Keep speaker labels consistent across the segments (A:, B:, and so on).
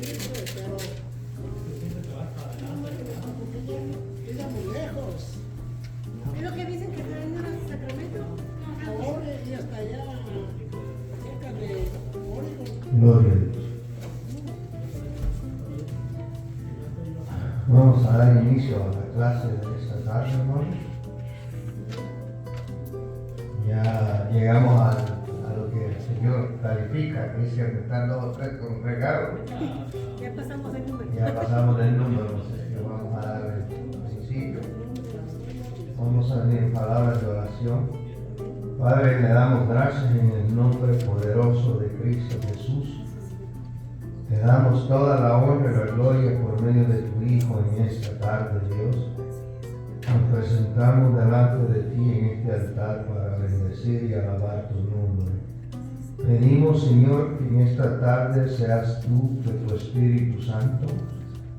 A: pero queda muy lejos.
B: Es lo que dicen que traen en Sacramento.
A: Ahora y hasta allá, cerca de Oregon.
C: Gloria a Dios. Vamos a dar inicio a la clase de esta tarde, hermanos. Ya llegamos a lo que el Señor califica, que dice que están 2 o 3 congregados.
B: Ya pasamos el número.
C: Ya pasamos del número, así que vamos a dar el principio. Vamos a venir en palabras de oración. Padre, le damos gracias en el nombre poderoso de Cristo Jesús. Te damos toda la honra y la gloria por medio de tu Hijo en esta tarde, Dios. Nos presentamos delante de ti en este altar para bendecir y alabar tu nombre. Pedimos, Señor, que en esta tarde seas tú, que tu Espíritu Santo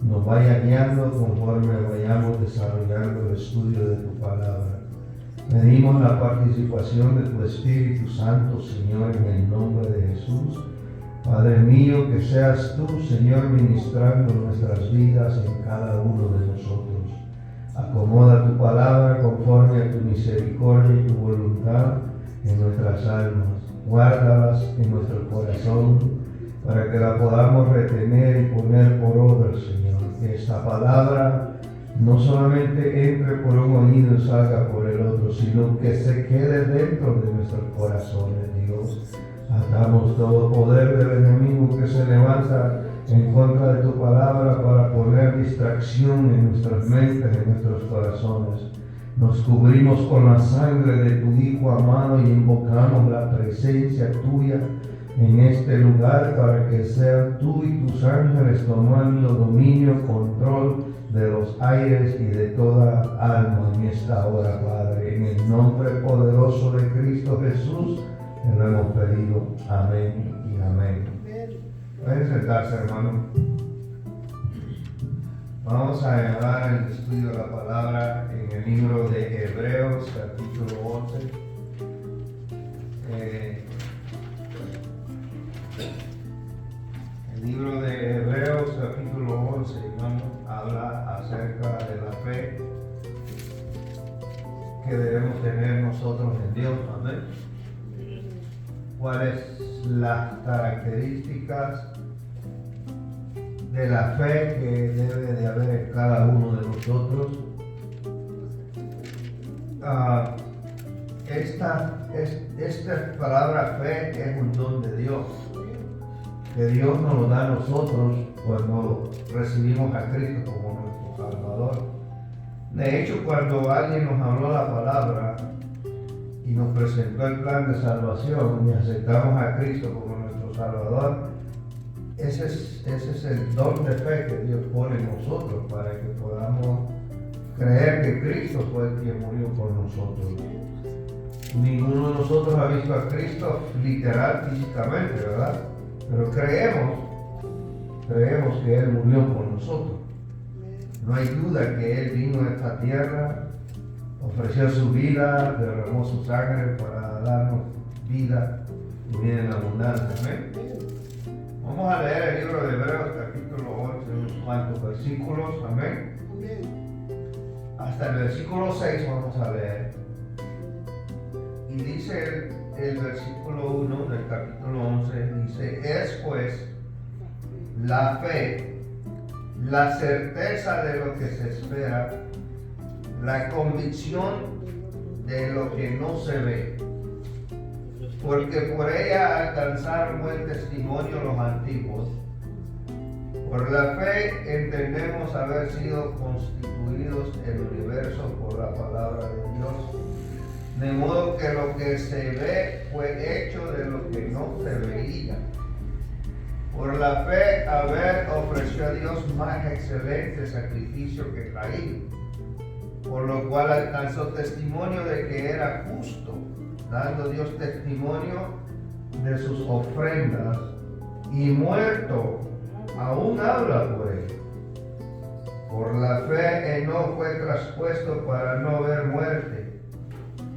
C: nos vaya guiando conforme vayamos desarrollando el estudio de tu palabra. Pedimos la participación de tu Espíritu Santo, Señor, en el nombre de Jesús. Padre mío, que seas tú, Señor, ministrando nuestras vidas en cada uno de nosotros. Acomoda tu palabra conforme a tu misericordia y tu voluntad en nuestras almas. Guárdalas en nuestro corazón para que la podamos retener y poner por obra, Señor. Que esta palabra no solamente entre por un oído y salga por el otro, sino que se quede dentro de nuestros corazones, Dios. Atamos todo poder del enemigo que se levanta en contra de tu palabra para poner distracción en nuestras mentes, en nuestros corazones. Nos cubrimos con la sangre de tu Hijo amado y invocamos la presencia tuya en este lugar para que sean tú y tus ángeles tomando dominio, control de los aires y de toda alma en esta hora, Padre. En el nombre poderoso de Cristo Jesús te lo hemos pedido. Amén y amén. Pueden sentarse, hermano. Vamos a llevar el estudio de la palabra en el libro de Hebreos, capítulo 11. El libro de Hebreos, capítulo 11, hermano, habla acerca de la fe que debemos tener nosotros en Dios. Amén. ¿Cuáles las características de la fe que debe de haber en cada uno de nosotros? Esta palabra fe es un don de Dios, que Dios nos lo da a nosotros cuando recibimos a Cristo como nuestro Salvador. De hecho, cuando alguien nos habló la palabra y nos presentó el plan de salvación y aceptamos a Cristo como nuestro Salvador, ese es el don de fe que Dios pone en nosotros para que podamos creer que Cristo fue el que murió por nosotros. Ninguno de nosotros ha visto a Cristo literal, físicamente, ¿verdad? Pero creemos que Él murió por nosotros. No hay duda que Él vino a esta tierra, ofreció su vida, derramó su sangre para darnos vida y vida en abundancia. Amén. Vamos a leer el libro de Hebreos, capítulo 11, unos cuantos versículos. Amén. Hasta el versículo 6 vamos a leer. Y dice el versículo 1 del capítulo 11, dice: es pues la fe, la certeza de lo que se espera, la convicción de lo que no se ve, porque por ella alcanzaron buen testimonio los antiguos. Por la fe entendemos haber sido constituidos el universo por la palabra de Dios, de modo que lo que se ve fue hecho de lo que no se veía. Por la fe Abel ofreció a Dios más excelente sacrificio que Caín, por lo cual alcanzó testimonio de que era justo, dando Dios testimonio de sus ofrendas, y muerto aún habla por él. Por la fe Enoc fue traspuesto para no ver muerte,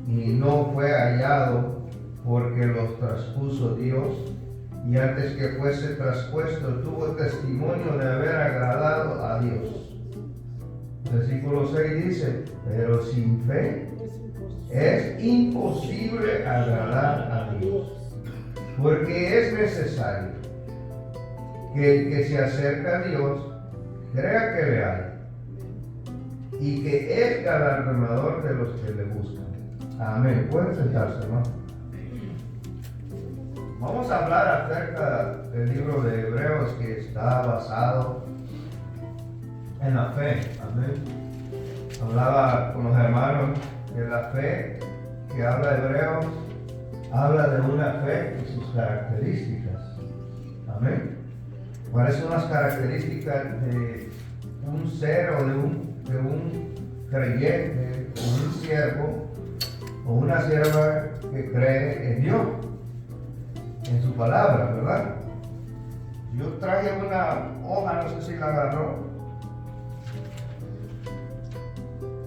C: y no fue hallado porque los traspuso Dios, y antes que fuese traspuesto tuvo testimonio de haber agradado a Dios. Versículo 6 dice, pero sin fe es imposible agradar a Dios, porque es necesario que el que se acerca a Dios crea que le hay y que es galardonador de los que le buscan. Amén. Pueden sentarse, hermano. Vamos a hablar acerca del libro de Hebreos que está basado en la fe. Amén. Hablaba con los hermanos de la fe que habla Hebreos, habla de una fe y sus características. Amén. ¿Cuáles son las características de un ser o de un creyente, o un siervo o una sierva que cree en Dios, en su palabra, verdad? Yo traje una hoja, no sé si la agarró.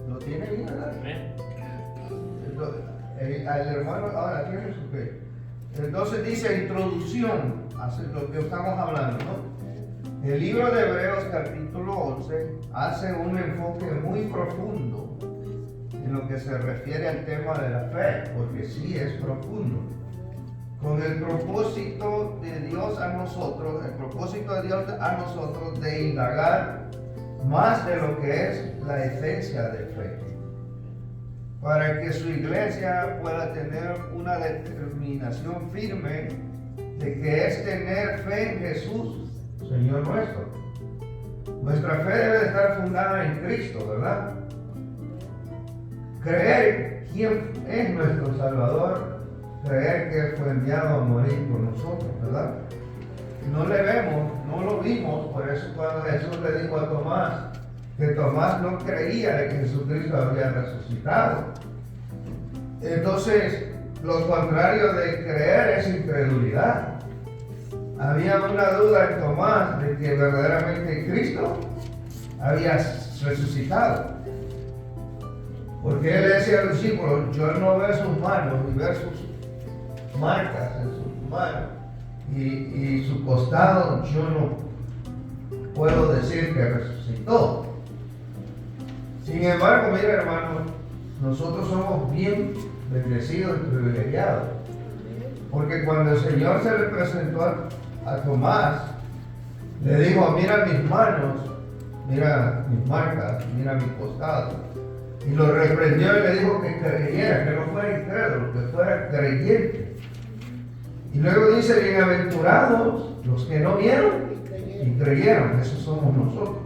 C: ¿Lo tiene ahí, verdad? El hermano ahora tiene su fe. Entonces dice introducción a lo que estamos hablando, ¿no? El libro de Hebreos capítulo 11 hace un enfoque muy profundo en lo que se refiere al tema de la fe, porque sí es profundo. Con el propósito de Dios a nosotros, el propósito de Dios a nosotros de indagar más de lo que es la esencia de fe, para que su iglesia pueda tener una determinación firme de que es tener fe en Jesús, Señor nuestro. Nuestra fe debe estar fundada en Cristo, ¿verdad? Creer quién es nuestro Salvador, creer que Él fue enviado a morir por nosotros, ¿verdad? No le vemos, no lo vimos, por eso cuando Jesús le dijo a Tomás, que Tomás no creía de que Jesucristo había resucitado. Entonces, lo contrario de creer es incredulidad. Había una duda en Tomás de que verdaderamente Cristo había resucitado. Porque él decía al discípulo, yo no veo sus manos y ver sus marcas en sus manos y su costado, yo no puedo decir que resucitó. Sin embargo, mira, hermano, nosotros somos bien bendecidos y privilegiados. Porque cuando el Señor se le presentó a Tomás, le dijo, mira mis manos, mira mis marcas, mira mi costado. Y lo reprendió y le dijo que creyera, que no fuera incrédulo, que fuera creyente. Y luego dice, bienaventurados los que no vieron y creyeron. Esos somos nosotros.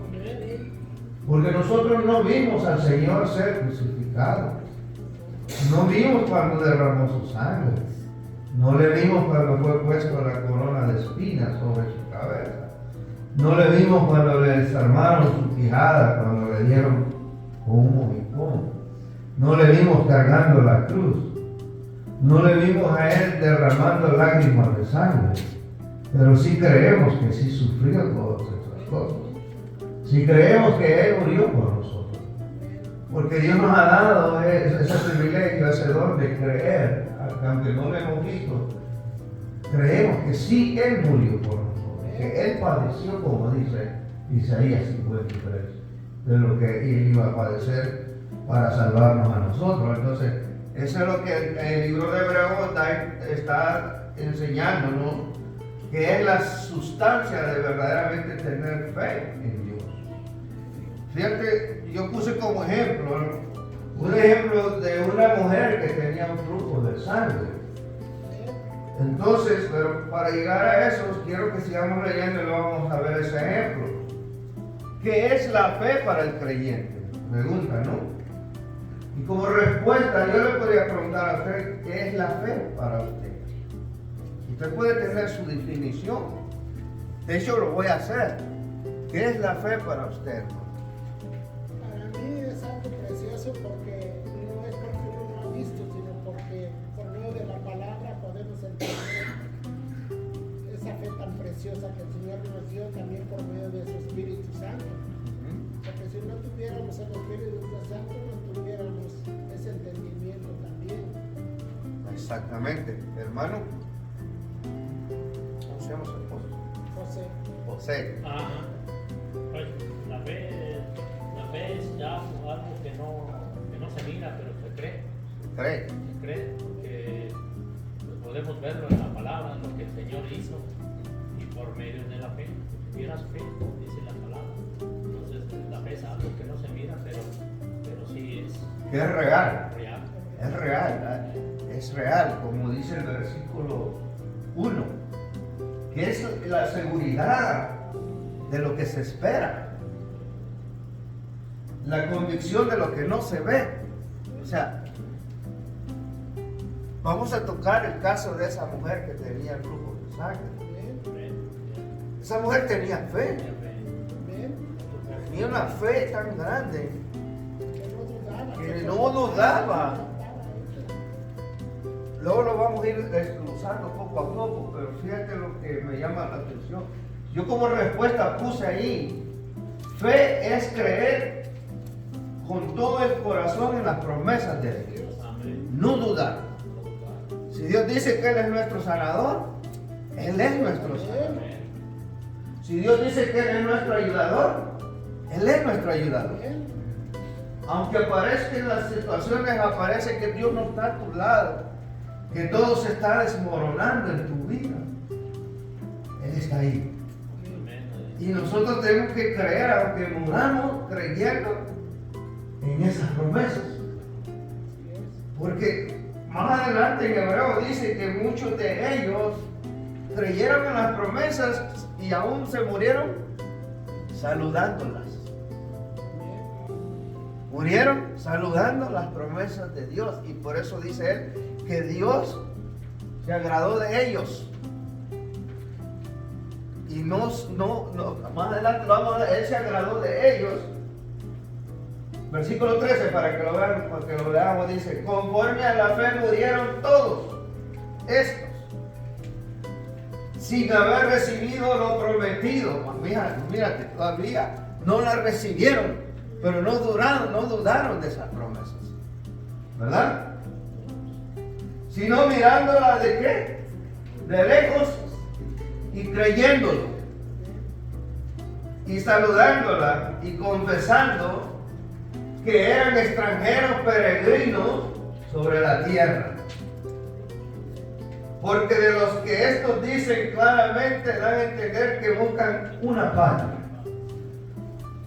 C: Porque nosotros no vimos al Señor ser crucificado. No vimos cuando derramó su sangre. No le vimos cuando fue puesto la corona de espinas sobre su cabeza. No le vimos cuando le desarmaron su quijada, cuando le dieron con un movicón. No le vimos cargando la cruz. No le vimos a Él derramando lágrimas de sangre. Pero sí creemos que sí sufrió todas esas cosas. Sí creemos que Él murió por nosotros. Porque Dios nos ha dado ese privilegio, ese don de creer, aunque no lo hemos visto. Creemos que sí Él murió por nosotros, que Él padeció, como dice Isaías 53, de lo que Él iba a padecer para salvarnos a nosotros. Entonces, eso es lo que el libro de Hebreos está enseñándonos, que es la sustancia de verdaderamente tener fe en Dios. Fíjate, yo puse como ejemplo, un ejemplo de una mujer que tenía un flujo de sangre. Entonces, pero para llegar a eso, quiero que sigamos leyendo y lo vamos a ver ese ejemplo. ¿Qué es la fe para el creyente? Pregunta, ¿no? Y como respuesta, yo le podría preguntar a usted, ¿qué es la fe para usted? Usted puede tener su definición. De hecho, lo voy a hacer. ¿Qué es la fe para usted?
A: Para mí es algo precioso porque no es porque uno lo ha visto, sino porque por medio de la palabra podemos entender esa fe tan preciosa que el Señor nos dio también por medio de su Espíritu Santo. Porque si no tuviéramos el Espíritu Santo, no tuviéramos ese entendimiento también.
C: Exactamente, hermano. José.
D: Ajá. Pues, la fe es ya algo que no se mira, pero se cree.
C: ¿Cree?
D: Se cree, porque pues, podemos verlo en la palabra, en lo que el Señor hizo, y por medio de la fe. Si tuvieras fe, dice la palabra. Entonces, la fe es algo que no se mira, pero sí es
C: Que es real.
D: real.
C: Es real, es real, como dice el versículo 1, que es la seguridad de lo que se espera, la convicción de lo que no se ve. O sea, vamos a tocar el caso de esa mujer que tenía el flujo de sangre. Esa mujer tenía fe, tenía una fe tan grande que no dudaba. Luego lo vamos a ir desglosando poco a poco, pero fíjate lo que me llama la atención. Yo como respuesta puse ahí, fe es creer con todo el corazón en las promesas de Dios, no dudar. Si Dios dice que Él es nuestro sanador, Él es nuestro sanador. Si Dios dice que Él es nuestro ayudador, Él es nuestro ayudador. Aunque aparezca en las situaciones, aparece que Dios no está a tu lado, que todo se está desmoronando en tu vida, Él está ahí. Y nosotros tenemos que creer, aunque muramos creyendo en esas promesas. Porque más adelante en Hebreo dice que muchos de ellos creyeron en las promesas y aún se murieron saludándolas. Murieron saludando las promesas de Dios. Y por eso dice él que Dios se agradó de ellos. Y más adelante vamos a ver, Él se agradó de ellos. Versículo 13, para que lo vean, para que lo leamos, dice: conforme a la fe murieron todos estos, sin haber recibido lo prometido. Mírate, todavía no la recibieron, pero no dudaron de esas promesas, ¿verdad? Sino mirándola de qué, de lejos, y creyéndolo, y saludándola, y confesando que eran extranjeros peregrinos sobre la tierra. Porque de los que estos dicen claramente dan a entender que buscan una patria.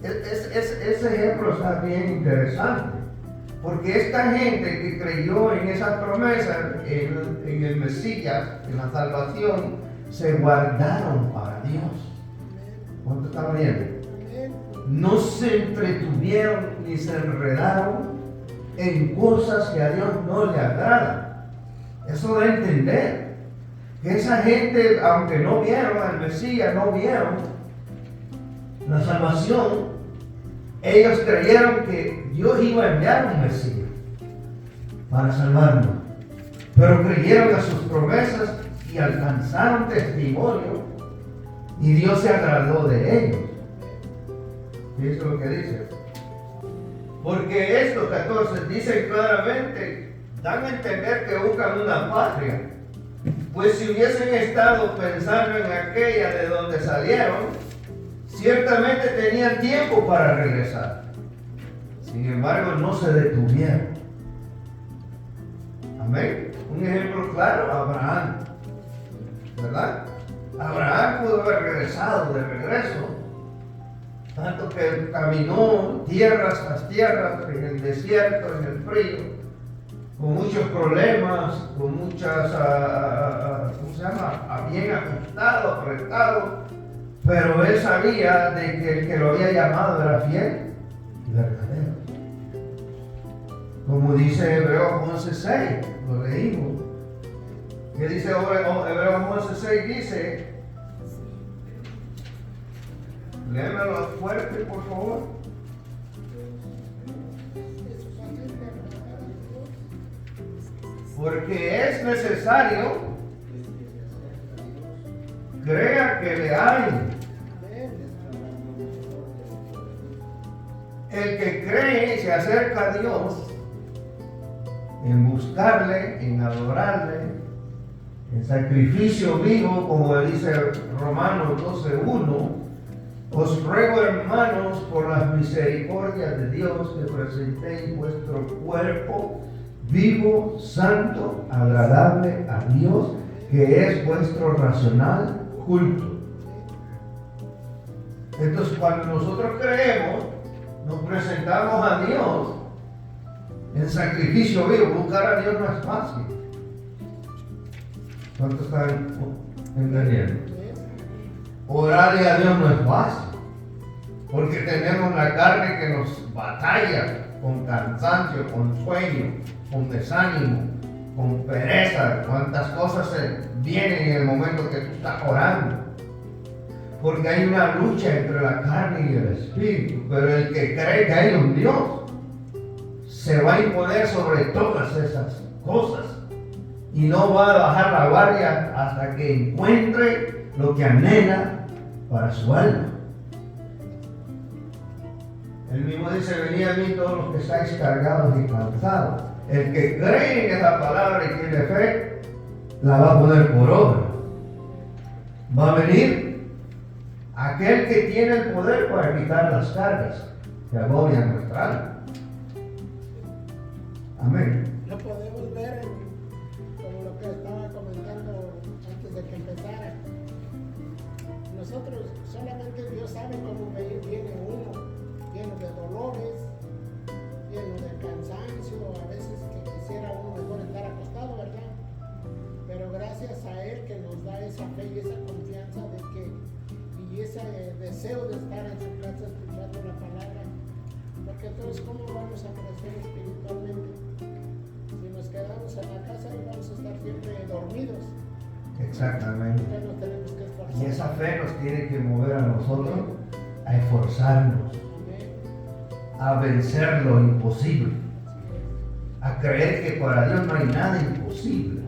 C: Ese ejemplo está bien interesante, porque esta gente que creyó en esas promesas, en el Mesías, en la salvación, se guardaron para Dios. ¿Cuánto están viendo? No se entretuvieron ni se enredaron en cosas que a Dios no le agradan. Eso da a entender que esa gente, aunque no vieron al Mesías, no vieron la salvación, ellos creyeron que Dios iba a enviar un Mesías para salvarnos, pero creyeron a sus promesas y alcanzaron testimonio, y Dios se agradó de ellos. Y eso es lo que dice. Porque estos 14 dicen claramente, dan a entender que buscan una patria. Pues si hubiesen estado pensando en aquella de donde salieron, ciertamente tenían tiempo para regresar. Sin embargo, no se detuvieron. Amén. Un ejemplo claro, Abraham. ¿Verdad? Abraham pudo haber regresado de regreso. Tanto que caminó tierras tras tierras, en el desierto, en el frío, con muchos problemas, con muchas, ¿cómo se llama? Bien ajustado, apretado, pero él sabía de que el que lo había llamado era fiel y verdadero. Como dice Hebreos 11:6, lo leímos. ¿Qué dice Hebreos 11:6? Dice, léemelo fuerte, por favor. Porque es necesario, crea que le hay. El que cree se acerca a Dios en buscarle, en adorarle, en sacrificio vivo, como dice Romanos 12:1. hermanos, por las misericordias de Dios, que presentéis vuestro cuerpo vivo, santo, agradable a Dios, que es vuestro racional culto. Entonces, cuando nosotros creemos, nos presentamos a Dios en sacrificio vivo. Buscar a Dios no es fácil. ¿Cuántos están entendiendo? Orarle a Dios no es fácil, porque tenemos la carne que nos batalla con cansancio, con sueño, con desánimo, con pereza. Cuántas cosas se vienen en el momento que tú estás orando, porque hay una lucha entre la carne y el espíritu. Pero el que cree que hay un Dios se va a imponer sobre todas esas cosas y no va a bajar la guardia hasta que encuentre lo que anhela para su alma. Él mismo dice: venid a mí todos los que estáis cargados y cansados. El que cree en esa palabra y tiene fe, la va a poner por obra. Va a venir aquel que tiene el poder para quitar las cargas que agobian nuestra alma. Amén.
A: Lo podemos ver como lo que estaba comentando antes de que empezara. Nosotros, solamente Dios sabe cómo viene uno, lleno de dolores, lleno de cansancio, a veces que quisiera uno mejor estar acostado, ¿verdad? Pero gracias a Él que nos da esa fe y esa confianza de que, y ese deseo de estar en su casa escuchando la palabra, porque entonces ¿cómo vamos a crecer espiritualmente? Si nos quedamos en la casa y vamos a estar siempre dormidos.
C: Exactamente.
A: Entonces nos tenemos que esforzar.
C: Y esa fe nos tiene que mover a nosotros a esforzarnos, a vencer lo imposible, a creer que para Dios no hay nada imposible.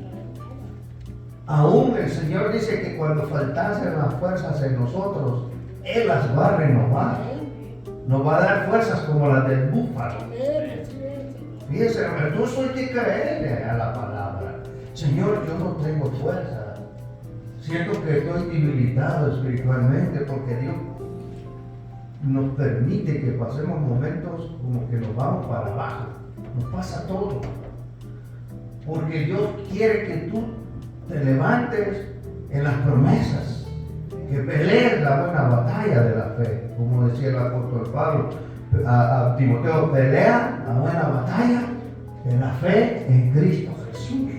C: Aún el Señor dice que cuando faltasen las fuerzas en nosotros, Él las va a renovar. Nos va a dar fuerzas como las del búfalo. Fíjense, tú soy que creerle a la palabra. Señor, yo no tengo fuerza. Siento que estoy debilitado espiritualmente, porque Dios nos permite que pasemos momentos como que nos vamos para abajo. Nos pasa todo. Porque Dios quiere que tú te levantes en las promesas, que pelees la buena batalla de la fe, como decía el apóstol Pablo a Timoteo: pelea la buena batalla de la fe en Cristo Jesús.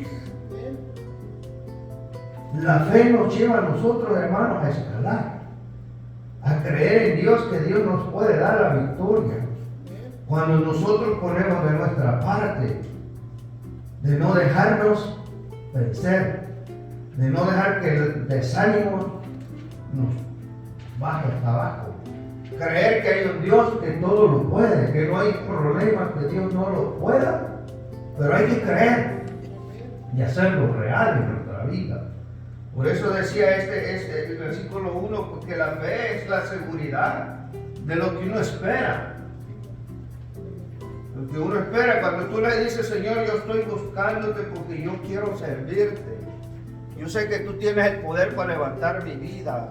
C: La fe nos lleva a nosotros, hermanos, a escalar, a creer en Dios, que Dios nos puede dar la victoria. Cuando nosotros ponemos de nuestra parte, de no dejarnos vencer, de no dejar que el desánimo nos baje hasta abajo. Creer que hay un Dios que todo lo puede, que no hay problema que Dios no lo pueda, pero hay que creer y hacerlo real en nuestra vida. Por eso decía el versículo 1, porque la fe es la seguridad de lo que uno espera. Lo que uno espera, cuando tú le dices: Señor, yo estoy buscándote porque yo quiero servirte. Yo sé que tú tienes el poder para levantar mi vida.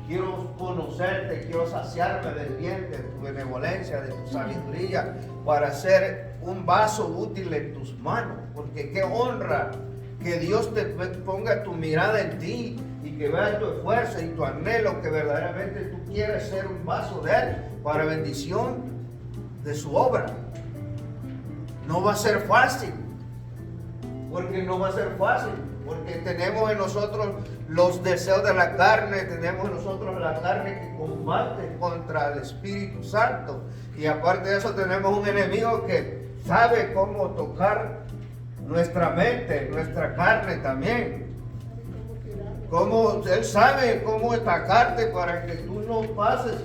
C: Quiero conocerte, quiero saciarme del bien, de tu benevolencia, de tu sabiduría, para ser un vaso útil en tus manos. Porque qué honra que Dios te ponga tu mirada en ti y que vea tu esfuerzo y tu anhelo, que verdaderamente tú quieres ser un vaso de Él para bendición de su obra. No va a ser fácil, porque no va a ser fácil, porque tenemos en nosotros los deseos de la carne, tenemos en nosotros la carne que combate contra el Espíritu Santo, y aparte de eso tenemos un enemigo que sabe cómo tocar nuestra mente, nuestra carne también. Él sabe cómo atacarte para que tú no pases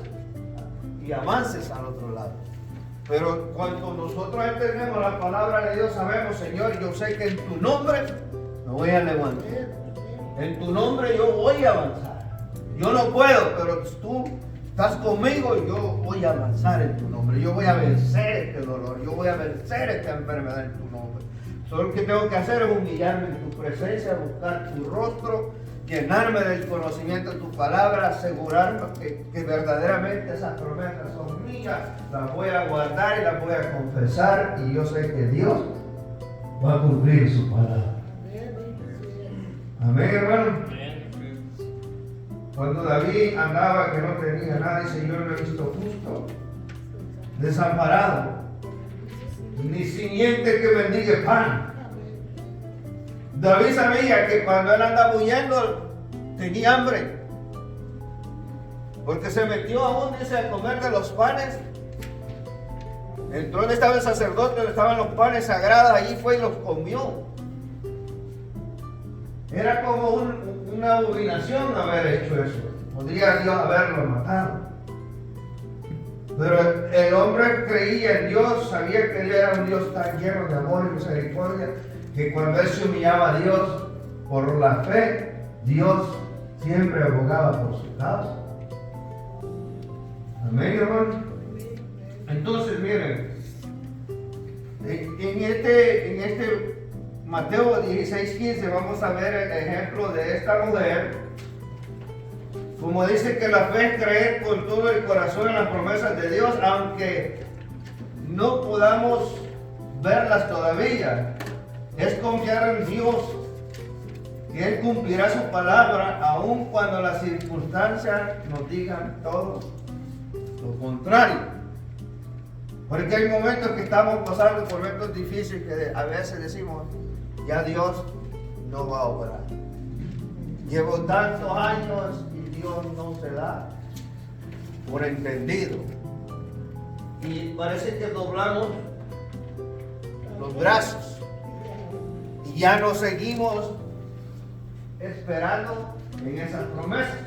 C: y avances al otro lado. Pero cuando nosotros entendemos la palabra de Dios, sabemos: Señor, yo sé que en tu nombre me voy a levantar. En tu nombre yo voy a avanzar. Yo no puedo, pero tú estás conmigo y yo voy a avanzar en tu nombre. Yo voy a vencer este dolor. Yo voy a vencer esta enfermedad en tu nombre. Solo lo que tengo que hacer es humillarme en tu presencia, buscar tu rostro llenarme del conocimiento de tu palabra, asegurarme que verdaderamente esas promesas son mías, las voy a guardar y las voy a confesar, y yo sé que Dios va a cumplir su palabra. Amén, hermano. Cuando David andaba que no tenía nada, dice: yo lo he visto justo, desamparado, ni simiente que mendigue pan. David sabía que cuando él andaba huyendo tenía hambre, porque se metió aún, dice, a comer de los panes. Entró donde estaba el sacerdote, donde estaban los panes sagrados, allí fue y los comió. Era como una abominación haber hecho eso. Podría Dios haberlo matado. Pero el hombre creía en Dios, sabía que Dios era un Dios tan lleno de amor y misericordia, que cuando él se humillaba a Dios por la fe, Dios siempre abogaba por su causa. Amén, hermano. Entonces, miren, en este Mateo 16:15 vamos a ver el ejemplo de esta mujer. Como dice que la fe es creer con todo el corazón en las promesas de Dios, aunque no podamos verlas todavía. Es confiar en Dios, que Él cumplirá su palabra, aun cuando las circunstancias nos digan todo lo contrario. Porque hay momentos que estamos pasando por momentos difíciles que a veces decimos: ya Dios no va a obrar. Llevo tantos años y Dios no se da por entendido. Y parece que doblamos los brazos y ya no seguimos esperando en esas promesas.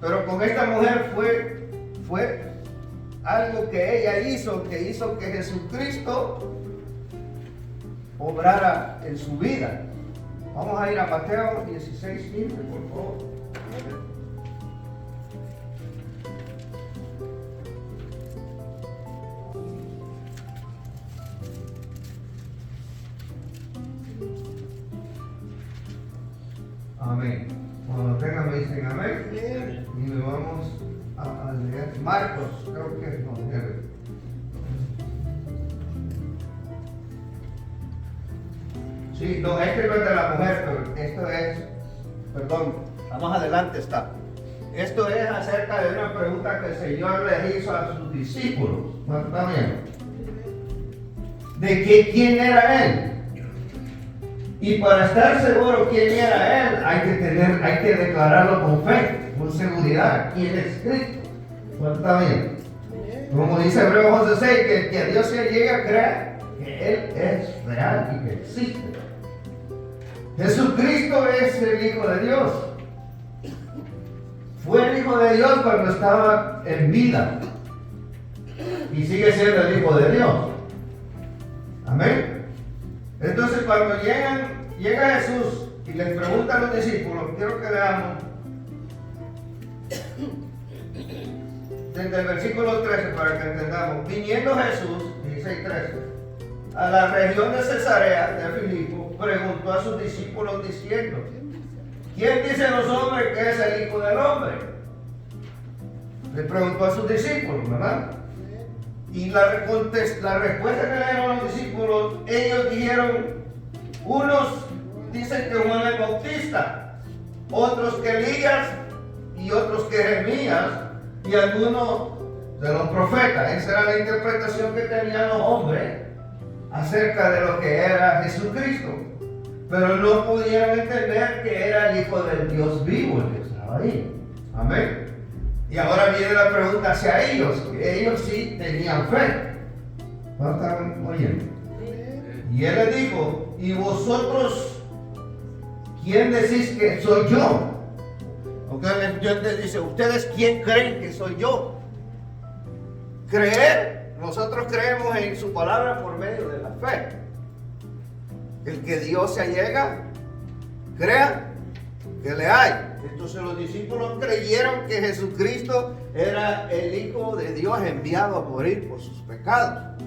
C: Pero con esta mujer fue algo que ella hizo que Jesucristo obrara en su vida. Vamos a ir a Mateo 16:15, por favor. Amén. Cuando tengan me dicen amén. Y me vamos a leer Marcos, creo que no, 9. Sí, no, este no es de la mujer, pero esto es, perdón, más adelante está. Esto es acerca de una pregunta que el Señor les hizo a sus discípulos. ¿No está bien? De que quién era Él. Y para estar seguro quién era Él, hay que declararlo con fe, con seguridad. ¿Quién es Cristo? ¿No está bien? Como dice Hebreos 11:6, que Dios se llegue a creer que Él es real y que existe. Jesucristo es el Hijo de Dios. Fue el Hijo de Dios cuando estaba en vida. Y sigue siendo el Hijo de Dios. Amén. Entonces cuando llega Jesús y les pregunta a los discípulos, quiero que leamos desde el versículo 13 para que entendamos. Viniendo Jesús, 16:13, a la región de Cesarea de Filipo, preguntó a sus discípulos diciendo: ¿quién dicen los hombres que es el Hijo del Hombre? Le preguntó a sus discípulos, ¿verdad? Y la respuesta que le dieron a los discípulos, ellos dijeron: unos dicen que Juan el Bautista, otros que Elías, y otros que Jeremías, y algunos de los profetas. Esa era la interpretación que tenían los hombres acerca de lo que era Jesucristo. Pero no pudieron entender que era el Hijo del Dios vivo el que estaba ahí. Amén. Y ahora viene la pregunta hacia ellos, que ellos sí tenían fe. ¿No están oyendo? Y él les dijo: ¿y vosotros quién decís que soy yo? Dios les dice: ¿ustedes quién creen que soy yo? Creer, nosotros creemos en su palabra por medio de la fe. El que Dios se allega, crea que le hay. Entonces los discípulos creyeron que Jesucristo era el Hijo de Dios enviado a morir por sus pecados.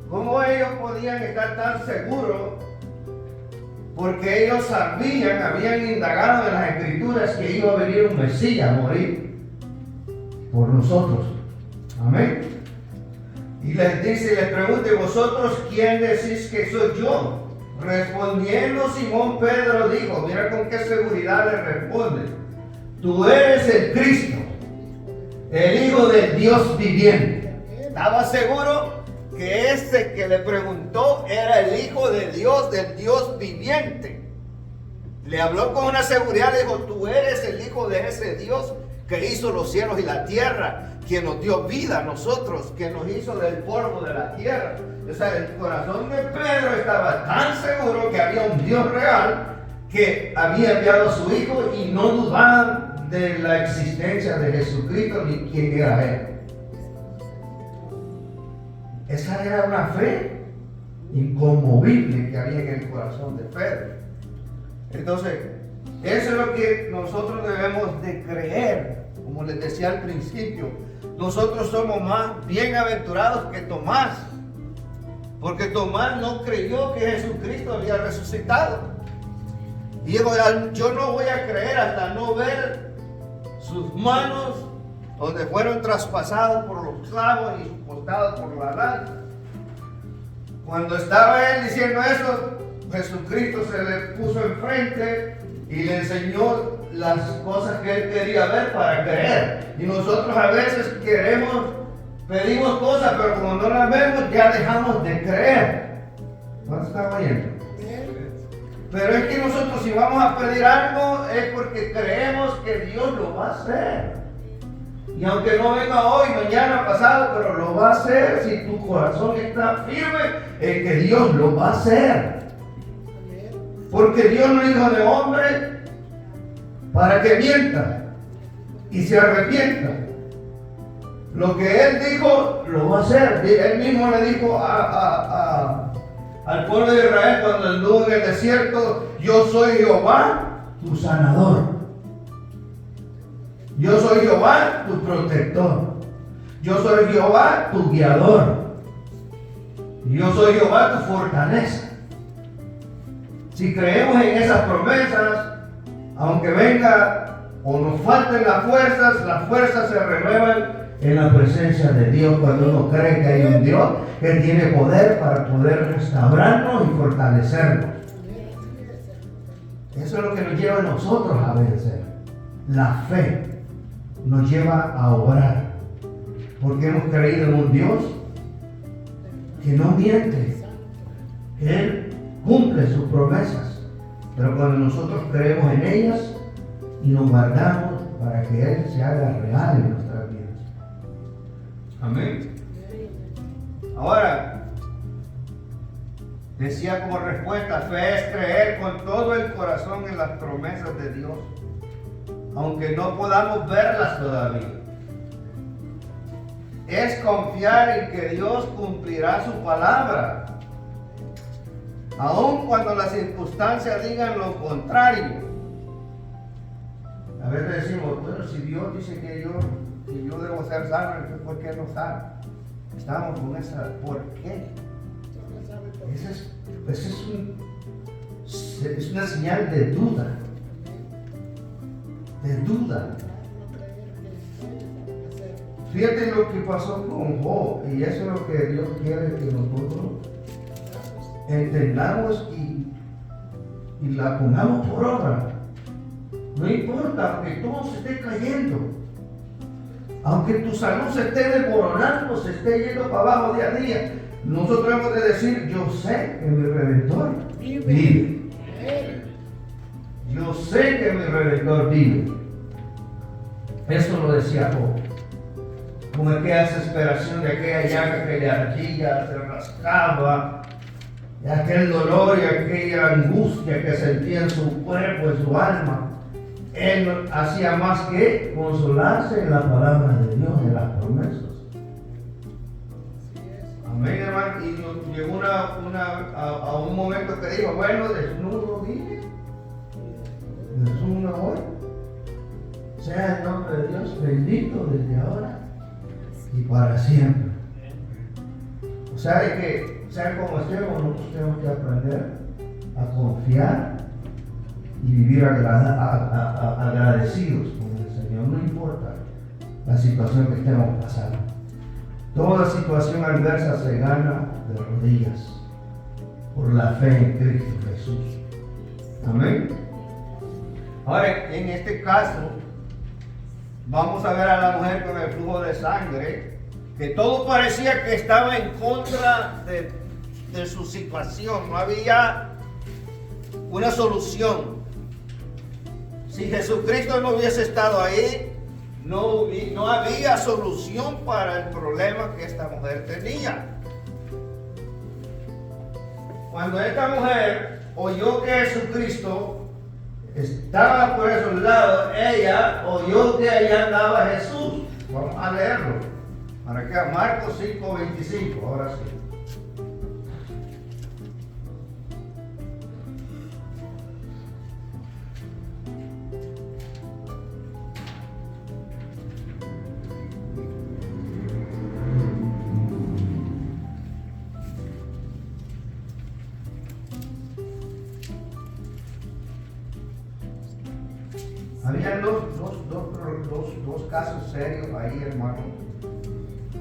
C: ¿Cómo ellos podían estar tan seguros porque ellos habían indagado en las Escrituras que iba a venir un Mesías a morir por nosotros. Amén. Y les dice, les pregunta, ¿y vosotros quién decís que soy yo? Respondiendo Simón Pedro dijo, mira con qué seguridad le responde, tú eres el Cristo, el Hijo del Dios viviente. Estaba seguro que este que le preguntó era el Hijo de Dios, del Dios viviente. Le habló con una seguridad, le dijo, tú eres el Hijo de ese Dios que hizo los cielos y la tierra, quien nos dio vida a nosotros, que nos hizo del polvo de la tierra. O sea, el corazón de Pedro estaba tan seguro que había un Dios real que había enviado a su Hijo y no dudaban de la existencia de Jesucristo ni quién era Él. Esa era una fe inconmovible que había en el corazón de Pedro. Entonces, eso es lo que nosotros debemos de creer. Como les decía al principio, nosotros somos más bienaventurados que Tomás, porque Tomás no creyó que Jesucristo había resucitado. Y dijo, yo no voy a creer hasta no ver sus manos donde fueron traspasados por los clavos y sus costados por la lanza. Cuando estaba él diciendo eso, Jesucristo se le puso enfrente y le enseñó las cosas que él quería ver para creer. Y nosotros a veces pedimos cosas, pero como no las vemos, ya dejamos de creer. ¿No está oyendo? Pero es que nosotros si vamos a pedir algo es porque creemos que Dios lo va a hacer. Y aunque no venga hoy, mañana, pasado, pero lo va a hacer si tu corazón está firme en que Dios lo va a hacer. Porque Dios no es hijo de hombre para que mienta y se arrepienta. Lo que Él dijo, lo va a hacer. Él mismo le dijo al pueblo de Israel cuando anduvo en el desierto, yo soy Jehová, tu sanador. Yo soy Jehová, tu protector. Yo soy Jehová, tu guiador. Yo soy Jehová, tu fortaleza. Si creemos en esas promesas, aunque venga o nos falten las fuerzas se renuevan en la presencia de Dios cuando uno cree que hay un Dios que tiene poder para poder restaurarnos y fortalecernos. Eso es lo que nos lleva a nosotros a vencer. La fe nos lleva a obrar, porque hemos creído en un Dios que no miente, que Él cumple sus promesas, pero cuando nosotros creemos en ellas y nos guardamos para que Él se haga real en nuestras vidas. Amén. Ahora, decía como respuesta, fe es creer con todo el corazón en las promesas de Dios, aunque no podamos verlas todavía. Es confiar en que Dios cumplirá su palabra, aun cuando las circunstancias digan lo contrario. A veces decimos, bueno, si Dios dice que yo debo ser sano, entonces ¿por qué no sano? Estamos con esa, ¿por qué? Es una señal de duda. De duda. Fíjate lo que pasó con Job, y eso es lo que Dios quiere que nosotros entendamos y la pongamos por obra. No importa, aunque todo se esté cayendo, aunque tu salud se esté desmoronando, se esté yendo para abajo día a día, nosotros hemos de decir, yo sé que mi Redentor vive. Yo sé que mi Redentor vive. Eso lo decía Job. Con aquella desesperación de aquella llaga que le ardía, se rascaba, de aquel dolor y aquella angustia que sentía en su cuerpo, en su alma. Él no hacía más que consolarse en la palabra de Dios, en las promesas. Amén, hermano. Y llegó a un momento que dijo, bueno, desnudo vine, desnudo hoy. Sea el nombre de Dios bendito desde ahora y para siempre. O sea, como estemos, nosotros tenemos que aprender a a confiar y vivir agradecidos con el Señor, no importa la situación que estemos pasando. Toda situación adversa se gana de rodillas por la fe en Cristo Jesús. Amén. Ahora, en este caso, vamos a ver a la mujer con el flujo de sangre, que todo parecía que estaba en contra de su situación. No había una solución. Si Jesucristo no hubiese estado ahí, no había solución para el problema que esta mujer tenía. Cuando esta mujer oyó que Jesucristo estaba por esos lados, ella oyó que allá andaba Jesús. Vamos a leerlo. Para que a Marcos 5:25, ahora sí. Había dos casos serios ahí, hermano,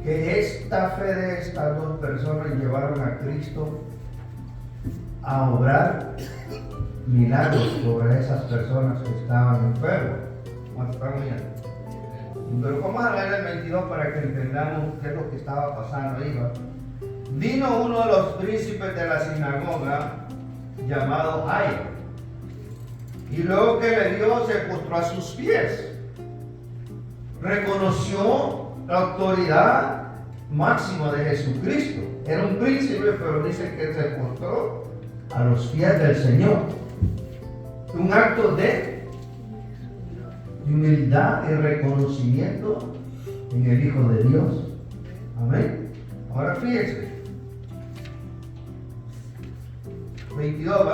C: que esta fe de estas dos personas llevaron a Cristo a obrar milagros sobre esas personas que estaban enfermas. ¿Cuánto estamos viendo? Pero vamos a leer el 22 para que entendamos qué es lo que estaba pasando ahí. Vino uno de los príncipes de la sinagoga llamado Jairo, y luego que le vio se postró a sus pies. Reconoció la autoridad máxima de Jesucristo. Era un príncipe, pero dice que se postró a los pies del Señor. Un acto de humildad y reconocimiento en el Hijo de Dios. Amén. Ahora fíjense. 22,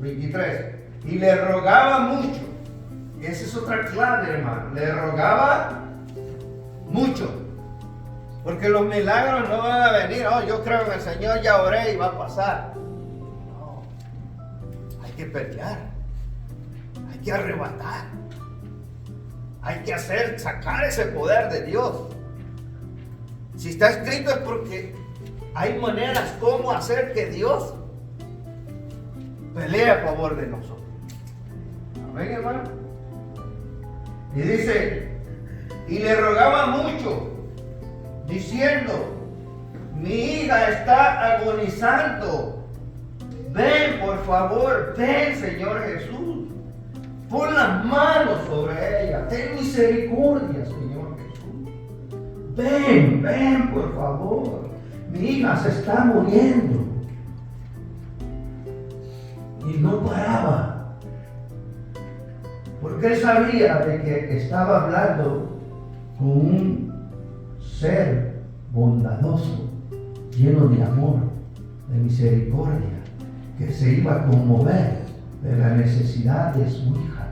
C: 23. Y le rogaba mucho. Esa es otra clave, hermano. Le rogaba mucho. Porque los milagros no van a venir. Oh, yo creo en el Señor, ya oré y va a pasar. No. Hay que pelear. Hay que arrebatar. Hay que sacar ese poder de Dios. Si está escrito es porque hay maneras como hacer que Dios pelee a favor de nosotros. Amén, hermano. Y dice, y le rogaba mucho, diciendo, mi hija está agonizando. Ven, por favor, ven, Señor Jesús. Pon las manos sobre ella. Ten misericordia, Señor Jesús. Ven, por favor. Mi hija se está muriendo. Y no paraba. Porque él sabía de que estaba hablando con un ser bondadoso, lleno de amor, de misericordia, que se iba a conmover de la necesidad de su hija.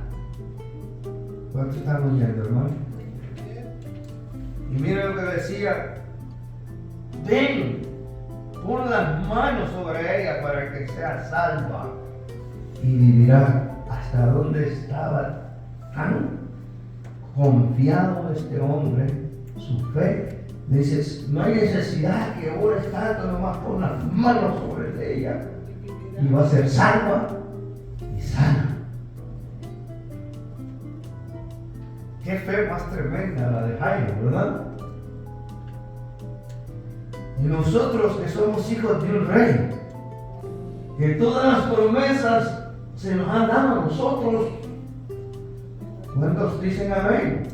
C: ¿Cuánto están oyendo, hermano? Y miren lo que decía. Ven, pon las manos sobre ella para que sea salva y vivirá. Hasta dónde estaba tan confiado este hombre, su fe. Dices, no hay necesidad que ores tanto, nomás pon las manos sobre ella y va a ser salva y sana. Qué fe más tremenda la de Jairo, ¿verdad? Y nosotros que somos hijos de un rey, que todas las promesas se nos han dado a nosotros. ¿Cuántos dicen amén?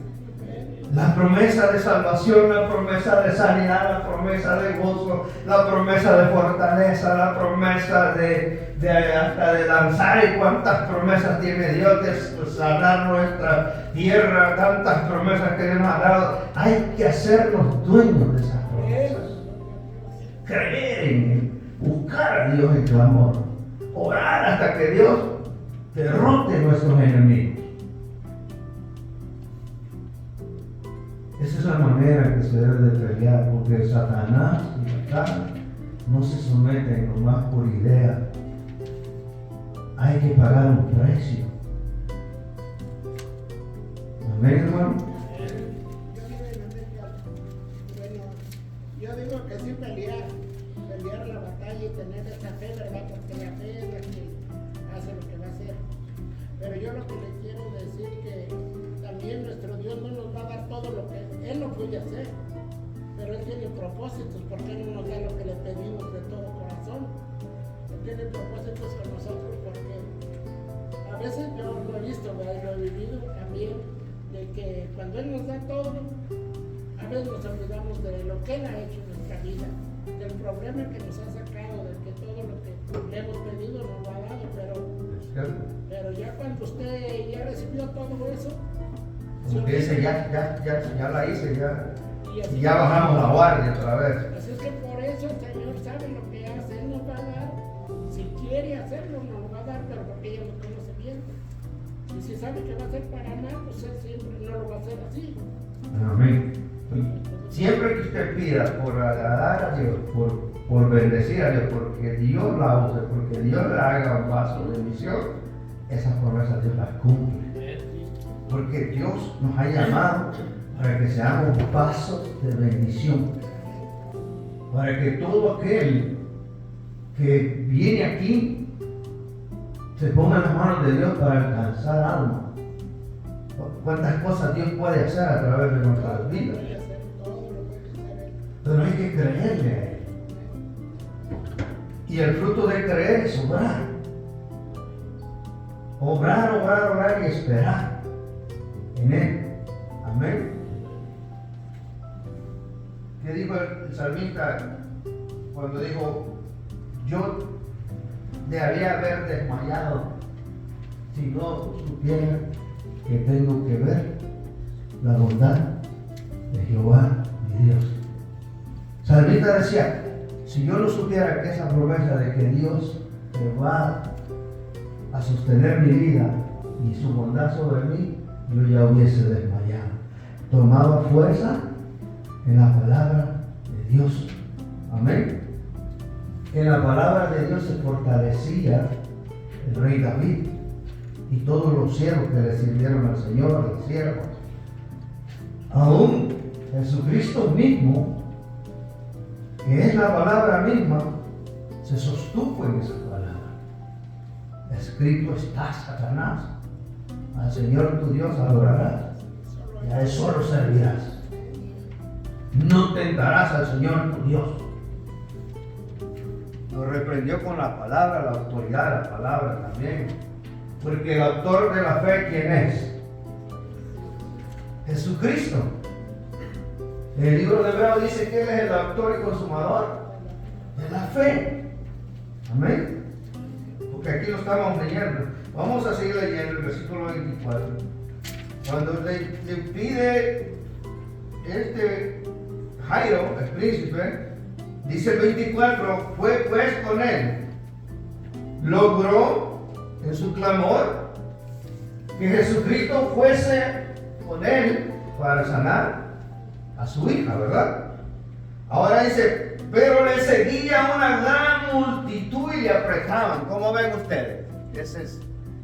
C: La promesa de salvación, la promesa de sanidad, la promesa de gozo, la promesa de fortaleza, la promesa hasta de lanzar. Y cuántas promesas tiene Dios de sanar nuestra tierra, tantas promesas que nos ha dado. Hay que hacernos dueños de esas promesas. Creer en Él, buscar a Dios en tu amor, orar hasta que Dios derrote nuestros enemigos. Esa es la manera que se debe de pelear, porque Satanás y Satán no se someten nomás por idea, hay que pagar un precio. Amén, hermano.
A: Yo digo que sí pelear la batalla y tener esa fe, ¿verdad? Porque la fe es la que hace lo que va a hacer. Pero yo lo que le quiero decir que también nuestro Dios no nos va a dar todo lo que Él no puede hacer. Pero Él tiene propósitos, porque Él no nos da lo que le pedimos de todo corazón. Él tiene propósitos con nosotros, porque a veces yo lo he visto, ¿verdad? Y lo he vivido también, de que cuando Él nos da todo, a veces nos olvidamos de lo que Él ha hecho en nuestra vida, del problema que nos ha sacado, de que todo lo que le hemos pedido nos lo ha dado, pero ya cuando usted ya recibió todo eso,
C: como que dice, ya la hice, y ya bajamos la guardia otra vez.
A: Así es que por eso el Señor sabe lo que hace, Él nos va a dar, si quiere hacerlo nos lo va a dar, pero porque ella nos conoce bien. Y si sabe que va a ser para mal, pues Él siempre no lo va a hacer así.
C: Amén. Siempre que usted pida por agradar a Dios, por bendecir a Dios, porque Dios la use, porque Dios le haga un paso de misión, esas promesas Dios las cumple. Porque Dios nos ha llamado para que seamos pasos de bendición. Para que todo aquel que viene aquí se ponga en las manos de Dios para alcanzar alma. ¿Cuántas cosas Dios puede hacer a través de nuestras vidas? Pero hay que creerle a Él. Y el fruto de creer es obrar. Obrar y esperar en Él. Amén. ¿Qué dijo el salmista cuando dijo, yo debería haber desmayado si no supiera que tengo que ver la bondad de Jehová mi Dios? Salmista decía, si yo no supiera que esa promesa de que Dios me va a sostener mi vida y su bondad sobre mí, yo ya hubiese desmayado. Tomaba fuerza en la palabra de Dios. Amén. En la palabra de Dios se fortalecía el rey David y todos los siervos que le sirvieron al Señor, los siervos. Aún Jesucristo mismo, que es la palabra misma, se sostuvo en esa palabra. Escrito está, Satanás, al Señor tu Dios adorarás y a Él solo servirás. No tentarás al Señor tu Dios. Lo reprendió con la palabra, la autoridad de la palabra también. Porque el autor de la fe, ¿quién es? Jesucristo. El libro de Hebreos dice que Él es el autor y consumador de la fe. Amén. Porque aquí lo estamos leyendo. Vamos a seguir leyendo el versículo 24. Cuando le pide Jairo, el príncipe, dice el 24, fue pues con él. Logró en su clamor que Jesucristo fuese con él para sanar a su hija, ¿verdad? Ahora dice, pero le seguía una gran multitud y le apretaban. ¿Cómo ven ustedes?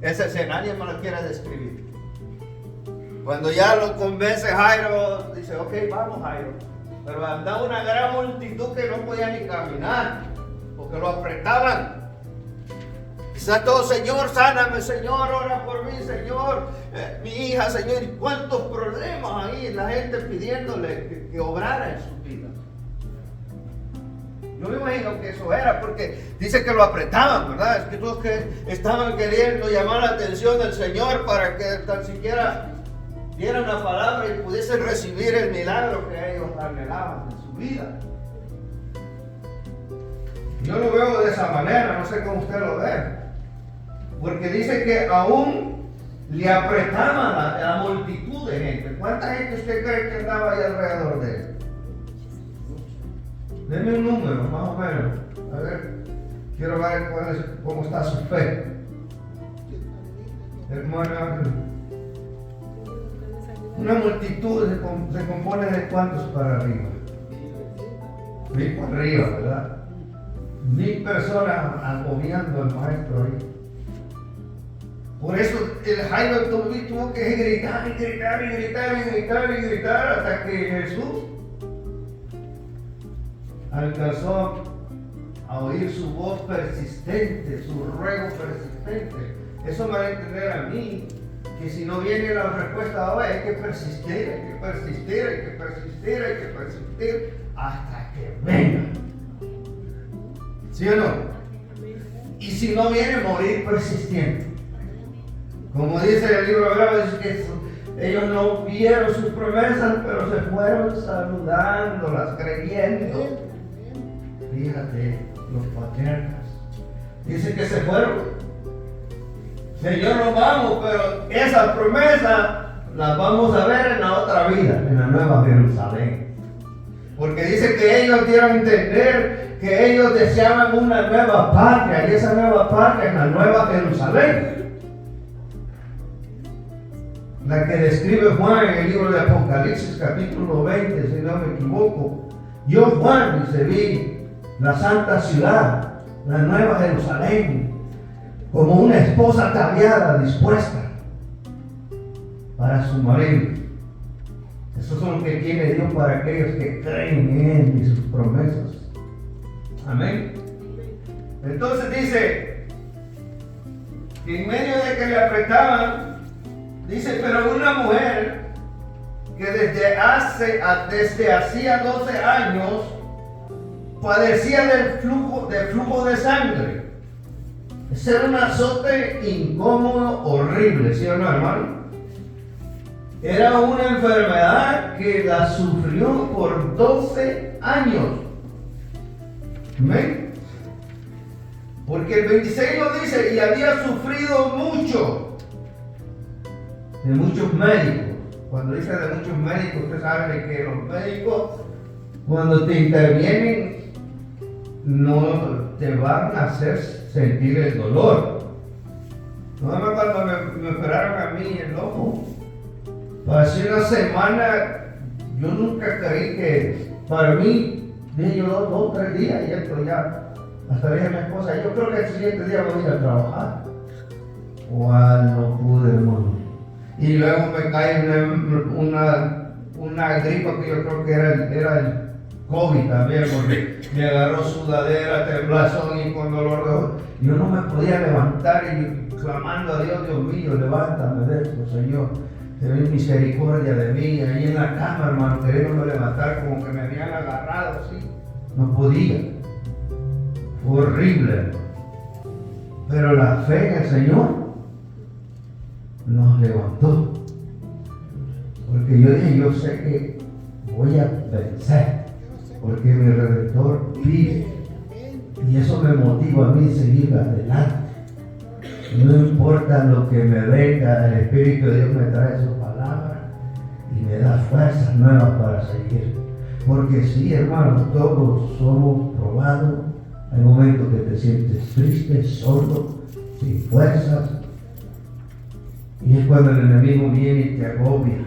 C: Esa escena, nadie me lo quiere describir. Cuando ya lo convence Jairo, dice, ok, vamos Jairo. Pero andaba una gran multitud que no podía ni caminar, porque lo apretaban. Quizás todo, Señor, sáname, Señor, ora por mí, Señor, mi hija, Señor. ¿Y cuántos problemas ahí? La gente pidiéndole que obrara en su vida. Yo me imagino que eso era porque dice que lo apretaban, ¿verdad? Es que todos que estaban queriendo llamar la atención del Señor para que tan siquiera dieran la palabra y pudiesen recibir el milagro que ellos anhelaban en su vida. Yo lo veo de esa manera, no sé cómo usted lo ve. Porque dice que aún le apretaban la multitud de gente. ¿Cuánta gente usted cree que andaba ahí alrededor de él? Deme un número, más o menos. A ver, quiero ver cómo está su fe. Hermano, una multitud se compone de cuántos para arriba. 1000 para arriba, ¿verdad? 1000 personas agobiando al maestro ahí. Por eso el Jairo tuvo que gritar y gritar y gritar y gritar y gritar hasta que Jesús alcanzó a oír su voz persistente, su ruego persistente. Eso me va a entender a mí que si no viene la respuesta ahora hay que persistir, hay que persistir, hay que persistir, hay que persistir hasta que venga. ¿Sí o no? Y si no viene, morir persistiendo. Como dice el libro de Hebreos, que ellos no vieron sus promesas, pero se fueron saludándolas, creyendo. Fíjate, los patriarcas. Dicen que se fueron. Señor, nos vamos, pero esa promesa la vamos a ver en la otra vida, en la Nueva Jerusalén. Porque dice que ellos dieron a entender que ellos deseaban una nueva patria, y esa nueva patria es la Nueva Jerusalén. La que describe Juan en el libro de Apocalipsis, capítulo 20, si no me equivoco. Yo, Juan, dice, vi la santa ciudad, la Nueva Jerusalén, como una esposa ataviada, dispuesta para su marido. Eso es lo que tiene Dios para aquellos que creen en Él y sus promesas. Amén. Entonces dice que en medio de que le apretaban, dice, pero una mujer que desde hacía 12 años padecía del flujo de sangre. Ese era un azote incómodo, horrible, ¿sí o no, hermano? Era una enfermedad que la sufrió por 12 años. ¿Amén? Porque el 26 lo dice, y había sufrido mucho de muchos médicos. Cuando dice de muchos médicos, usted sabe que los médicos, cuando te intervienen, no te van a hacer sentir el dolor. No, cuando me operaron a mí el ojo, hace una semana, yo nunca creí que, para mí, dije yo 2 o 3 días y esto ya, hasta dije a mi esposa, yo creo que el siguiente día voy a ir a trabajar. ¿Cuál no pude, hermano? Y luego me cae una gripa que yo creo que era el COVID también, porque me agarró sudadera, temblazón y con dolor de ojo. Yo no me podía levantar y clamando a Dios, Dios mío, levántame de esto, Señor. Ten misericordia de mí. Ahí en la cama, hermano, queriéndome levantar como que me habían agarrado así. No podía. Fue horrible. Pero la fe en el Señor nos levantó. Porque yo dije, yo sé que voy a vencer. Porque mi Redentor vive. Y eso me motiva a mí a seguir adelante. No importa lo que me venga, el Espíritu de Dios me trae su palabra y me da fuerzas nuevas para seguir. Porque sí, hermanos, todos somos probados. Hay momentos que te sientes triste, solo, sin fuerzas. Y es cuando el enemigo viene y te agobia.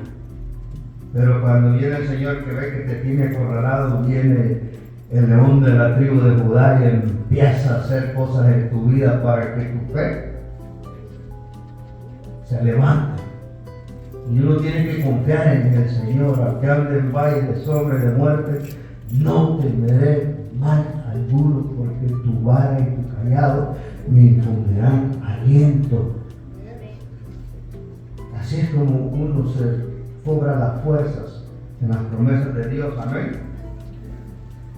C: Pero cuando viene el Señor que ve que te tiene acorralado, viene el león de la tribu de Judá y empieza a hacer cosas en tu vida para que tu fe se levante. Y uno tiene que confiar en el Señor. Aunque ande en valle de sombra y de muerte, no temeré mal alguno, porque tu vara y tu callado me infundirán aliento. Así es como uno se cobra las fuerzas en las promesas de Dios. Amén.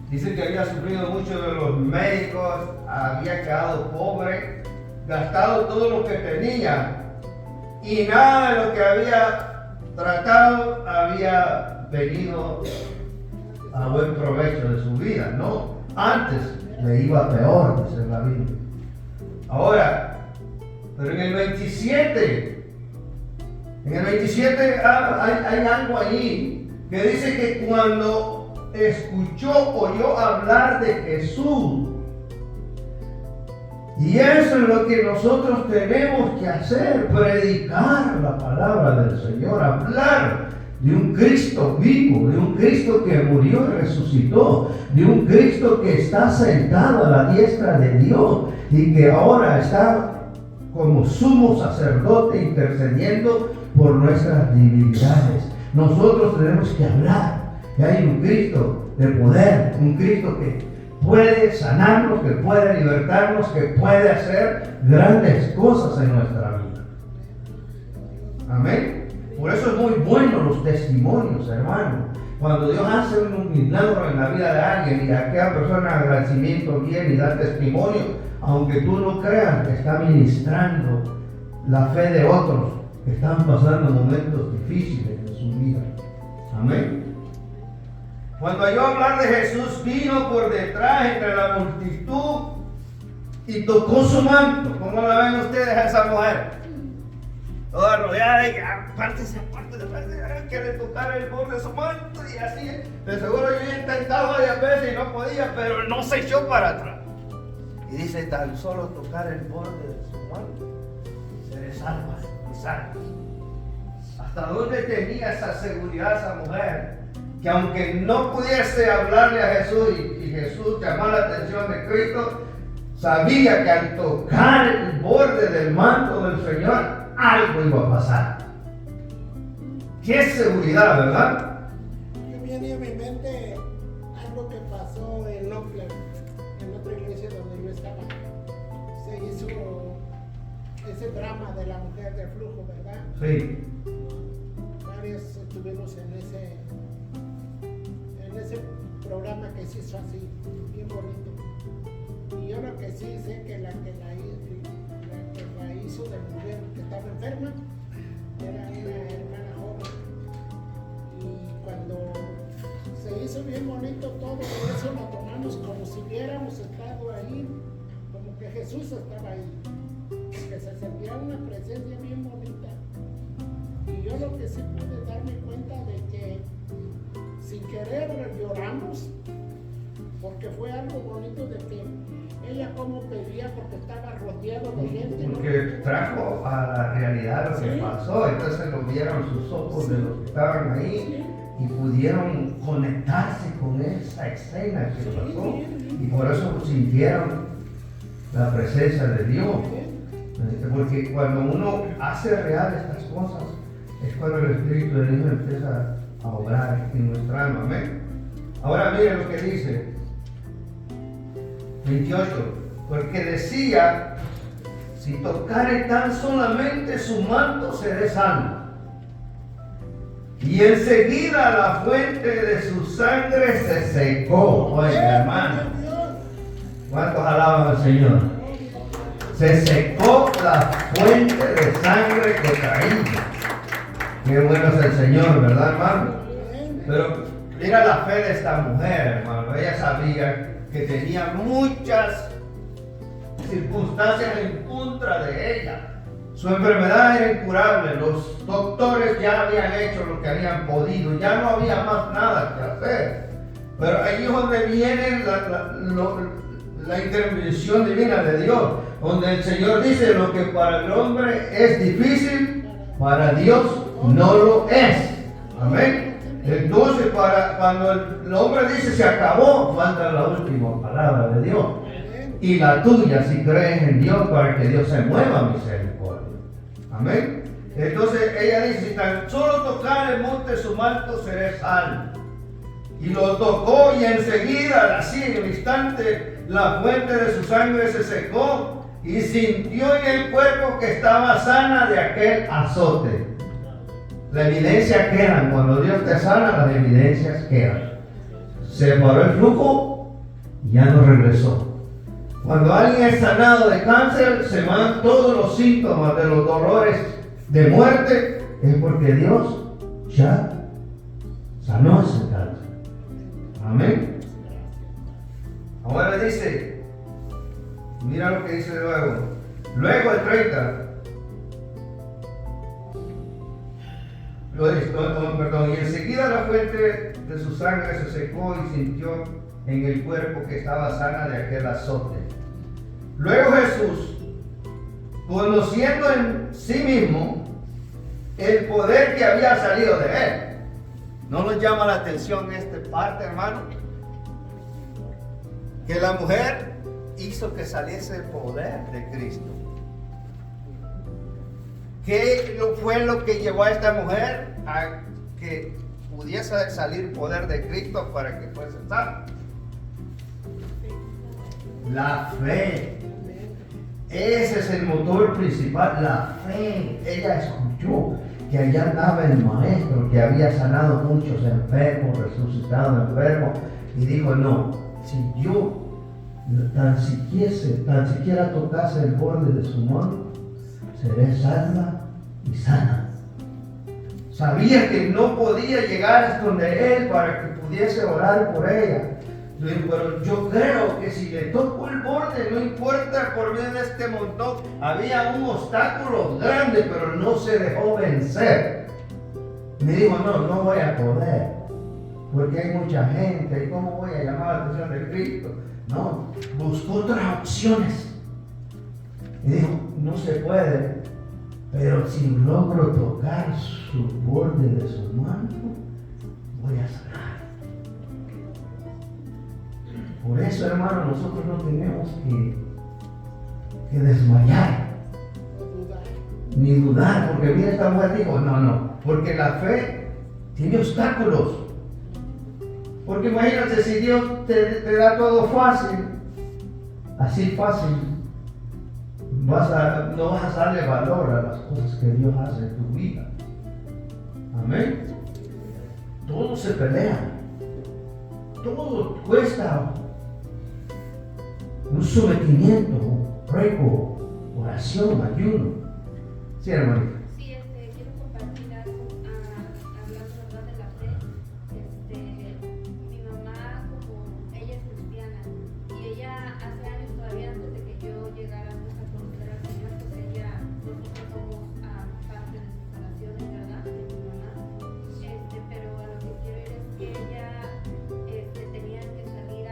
C: Dice que había sufrido mucho de los médicos, había quedado pobre, gastado todo lo que tenía y nada de lo que había tratado había venido a buen provecho de su vida. No, antes le iba peor, dice la Biblia. Ahora, pero en el 27 hay algo allí que dice que cuando oyó hablar de Jesús, y eso es lo que nosotros tenemos que hacer, predicar la palabra del Señor, hablar de un Cristo vivo, de un Cristo que murió y resucitó, de un Cristo que está sentado a la diestra de Dios y que ahora está como sumo sacerdote intercediendo por nuestras debilidades. Nosotros tenemos que hablar que hay un Cristo de poder, un Cristo que puede sanarnos, que puede libertarnos, que puede hacer grandes cosas en nuestra vida. Amén. Por eso es muy bueno los testimonios, hermano. Cuando Dios hace un milagro en la vida de alguien y aquella persona agradecimiento viene y da testimonio, aunque tú no creas, está ministrando la fe de otros que están pasando momentos difíciles en su vida. Amén. Cuando oyó hablar de Jesús, vino por detrás entre la multitud y tocó su manto. ¿Cómo la ven ustedes a esa mujer? Toda rodeada y aparte, quiere tocar el borde de su manto y así. De seguro yo he intentado varias veces y no podía, pero no se echó para atrás. Y dice, tan solo tocar el borde de su manto, seré salva y sana. ¿Hasta dónde tenía esa seguridad esa mujer? Que aunque no pudiese hablarle a Jesús y Jesús llamó la atención de Cristo, sabía que al tocar el borde del manto del Señor, algo iba a pasar. ¡Qué seguridad!, ¿verdad?
A: Me viene a mi mente algo que pasó en Oakland, en otra iglesia donde yo estaba. Se hizo ese drama de la mujer de flujo, ¿verdad?
C: Sí.
A: Varios estuvimos en ese programa que se hizo así, bien bonito. Y yo lo que sí sé que la que la hizo de mujer que estaba enferma era una hermana joven. Y cuando se hizo bien bonito todo eso, lo tomamos como si hubiéramos estado ahí, como que Jesús estaba ahí, porque se sentía una presencia bien bonita. Y yo lo que sí pude darme cuenta de que sin querer lloramos, porque fue algo bonito de que ella como pedía, porque estaba rodeado de gente, ¿no?
C: Porque trajo a la realidad lo que pasó, entonces lo vieron sus ojos de los que estaban ahí y pudieron conectarse con esa escena que pasó y por eso sintieron la presencia de Dios. Porque cuando uno hace real estas cosas es cuando el Espíritu de Dios empieza a obrar en nuestra alma. Amén. Ahora miren lo que dice 28, porque decía, si tocare tan solamente su manto seré salvo. Y enseguida la fuente de su sangre se secó. Oye, hermano, ¿cuántos alaban al Señor? Se secó la fuente de sangre que traía. Qué bueno es el Señor, ¿verdad, hermano? Pero mira la fe de esta mujer, hermano. Ella sabía que tenía muchas circunstancias en contra de ella. Su enfermedad era incurable. Los doctores ya habían hecho lo que habían podido. Ya no había más nada que hacer. Pero ahí es donde viene la intervención divina de Dios. Donde el Señor dice, lo que para el hombre es difícil, para Dios no lo es. Amén. Entonces, cuando el hombre dice se acabó, falta la última palabra de Dios. Y la tuya, si crees en Dios, para que Dios se mueva a misericordia. Amén. Entonces ella dice, si tan solo tocar el monte de su manto, seré salvo. Y lo tocó y enseguida, así en el instante, la fuente de su sangre se secó y sintió en el cuerpo que estaba sana de aquel azote. La evidencia quedan, cuando Dios te sana, las evidencias quedan. Se paró el flujo y ya no regresó. Cuando alguien es sanado de cáncer, se van todos los síntomas de los dolores de muerte, es porque Dios ya sanó ese cáncer. Amén. Ahora dice, mira lo que dice luego el 30. Y enseguida la fuente de su sangre se secó y sintió en el cuerpo que estaba sana de aquel azote. Luego Jesús, conociendo en sí mismo el poder que había salido de él. ¿No nos llama la atención esta parte, hermano? Que la mujer hizo que saliese el poder de Cristo. ¿Qué fue lo que llevó a esta mujer a que pudiese salir poder de Cristo para que fuese sana? La fe. Ese es el motor principal, la fe. Ella escuchó que allá andaba el maestro, que había sanado muchos enfermos, resucitado enfermos, y dijo, no, si yo tan siquiera tocase el borde de su mano, seré salva y sana. Sabía que no podía llegar hasta donde él para que pudiese orar por ella. Pero yo creo que si le toco el borde, no importa por medio de este montón, había un obstáculo grande, pero no se dejó vencer. Me dijo, no voy a poder, porque hay mucha gente, ¿y cómo voy a llamar la atención de Cristo? No, buscó otras opciones. Y dijo, no se puede, pero si logro tocar su borde de su manto, voy a sanar. Por eso, hermano, nosotros no tenemos que desmayar, ni dudar, porque mira, esta mujer dijo, no, porque la fe tiene obstáculos. Porque imagínate, si Dios te da todo fácil, así fácil, no vas a darle valor a las cosas que Dios hace en tu vida. Amén. Todo se pelea, todo cuesta un sometimiento, un ruego, oración, ayuno. Sí, hermanita.
E: Sí, quiero compartir algo, hablando verdad de la fe. Mi mamá, como ella es cristiana, y ella hace años, todavía antes de que yo llegara a conocer al Señor, pues nosotros somos parte de sus oraciones, ¿verdad? De mi mamá. Pero a lo que quiero ir es que ella tenía que salir a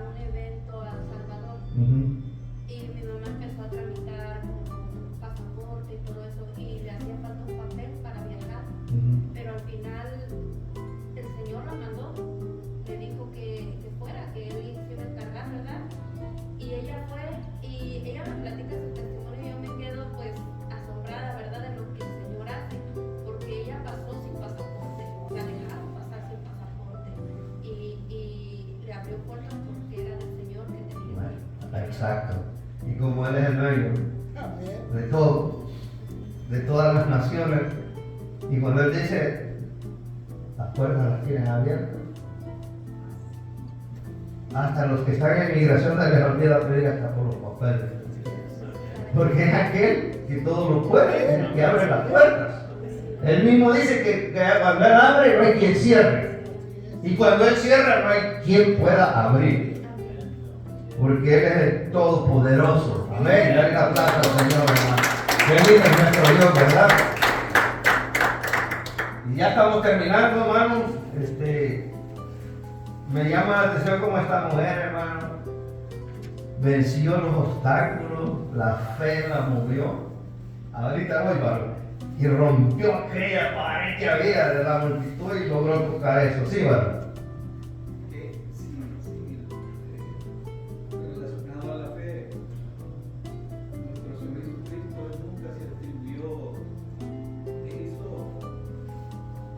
E: un evento a El Salvador. Y mi mamá empezó a tramitar un pasaporte y todo eso, y le hacía falta un papel para viajar. Pero al final el Señor la mandó, le dijo que fuera, que Él se iba a encargar, ¿verdad? Y ella fue, y ella me platica su testimonio, y yo me quedo pues asombrada, ¿verdad?, de lo que el Señor hace, porque ella pasó sin pasaporte, la dejaron pasar sin pasaporte, y le abrió puertas porque era del Señor que tenía.
C: Exacto. Y como Él es el dueño de todo, de todas las naciones, y cuando Él dice, las puertas las tienes abiertas, hasta los que están en inmigración se les olvida pedir hasta por los papeles, porque es aquel que todo lo puede, el que abre las puertas. Él mismo dice que cuando Él abre no hay quien cierre, y cuando Él cierra no hay quien pueda abrir, porque Él es el Todopoderoso. Amén. Dale la plata al Señor, hermano. Bendito es nuestro Dios, ¿verdad? Y ya estamos terminando, hermano. Me llama la atención cómo esta mujer, hermano, venció los obstáculos, la fe la movió. Ahorita voy, varón. Y rompió aquella pared que había de la multitud y logró tocar eso. Sí, varón.
F: Relacionado a la fe, nuestro Señor Jesucristo nunca se atribuyó que hizo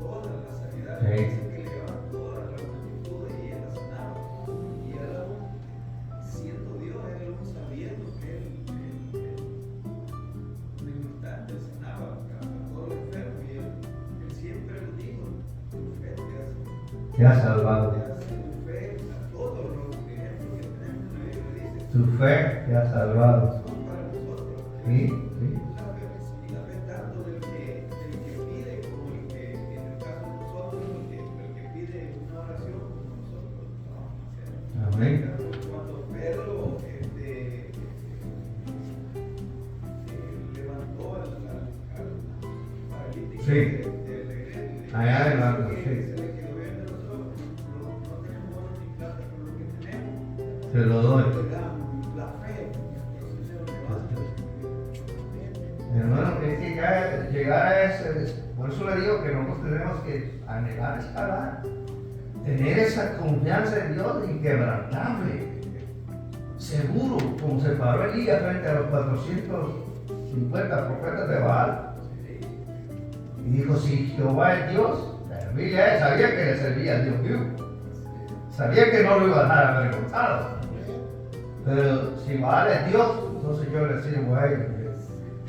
F: todas las sanidades,
C: Sí.
F: que levantó a la multitud y él las sanaba. Y él aún, siendo Dios, él aún sabiendo que él en un instante sanaba a todos los enfermos, y él siempre le dijo, tu fe
C: Te ha salvado.
F: tu fe a todos los ejemplos que tenemos en la Biblia dice.
C: Tu fe te ha salvado.
F: Son para nosotros.
C: Sí, sí.
F: Y la fe tanto del que pide como el que, en el caso de nosotros, el que pide una oración como nosotros lo vamos a hacer.
C: Amén.
F: Cuando Pedro levantó al paralítico
C: Sí.
F: de la iglesia,
C: Allá en la-
F: que
C: sí.
F: se le quedó bien de nosotros, no tenemos oro ni plata, pero lo que tenemos,
C: Te lo doy.
F: le damos la fe, entonces se lo levanta.
C: Hermano, es que ya llegar a ese, por eso le digo que nosotros tenemos que anhelar escalar, tener esa confianza en Dios inquebrantable, seguro, como se paró Elías frente a los 400 50 profetas de Baal. Y dijo, si Jehová es Dios, servirle a él. Sabía que le servía a Dios vivo. Sabía que no lo iba a dejar avergonzado. Pero si Baal es Dios, entonces yo le sirvo a él.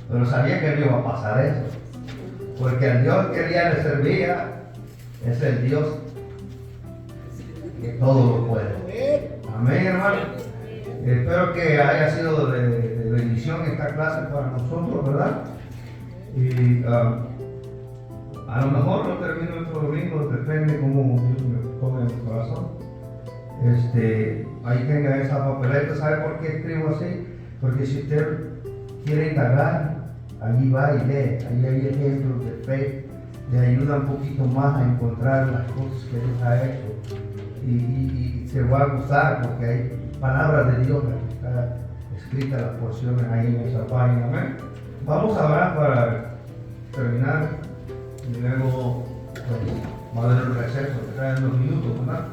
C: Pero sabía que no iba a pasar eso. Porque el Dios que ella le servía es el Dios que todo lo puede. Amén, hermano. Espero que haya sido de bendición esta clase para nosotros, ¿verdad? Y a lo mejor no termino el domingo, depende cómo Dios me ponga en el corazón. Ahí tenga esa papeleta. ¿Sabe por qué escribo así? Porque si usted quiere indagar, allí va y lee. Ahí hay ejemplos de fe, le ayuda un poquito más a encontrar las cosas que Dios ha hecho. Y se va a gustar porque hay palabras de Dios, está escrita las porciones ahí en esa página. Amén. Vamos a orar para terminar y luego pues, va a haber un receso que trae unos minutos, ¿verdad?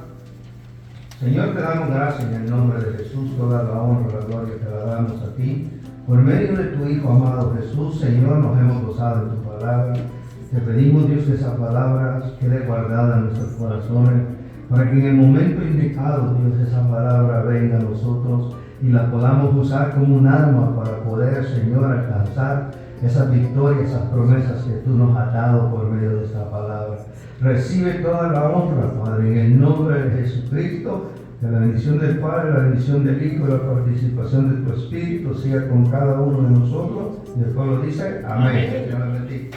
C: Señor, te damos gracias en el nombre de Jesús, toda la honra, la gloria te la damos a ti. Por medio de tu Hijo amado Jesús, Señor, nos hemos gozado en tu palabra. Te pedimos, Dios, que esa palabra quede guardada en nuestros corazones, para que en el momento indicado, Dios, esa palabra venga a nosotros y la podamos usar como un arma para poder, Señor, alcanzar esas victorias, esas promesas que tú nos has dado por medio de esta palabra. Recibe toda la honra, Padre, en el nombre de Jesucristo, que la bendición del Padre, la bendición del Hijo y la participación de tu Espíritu sea con cada uno de nosotros. Y el pueblo dice, amén. Dios les bendiga.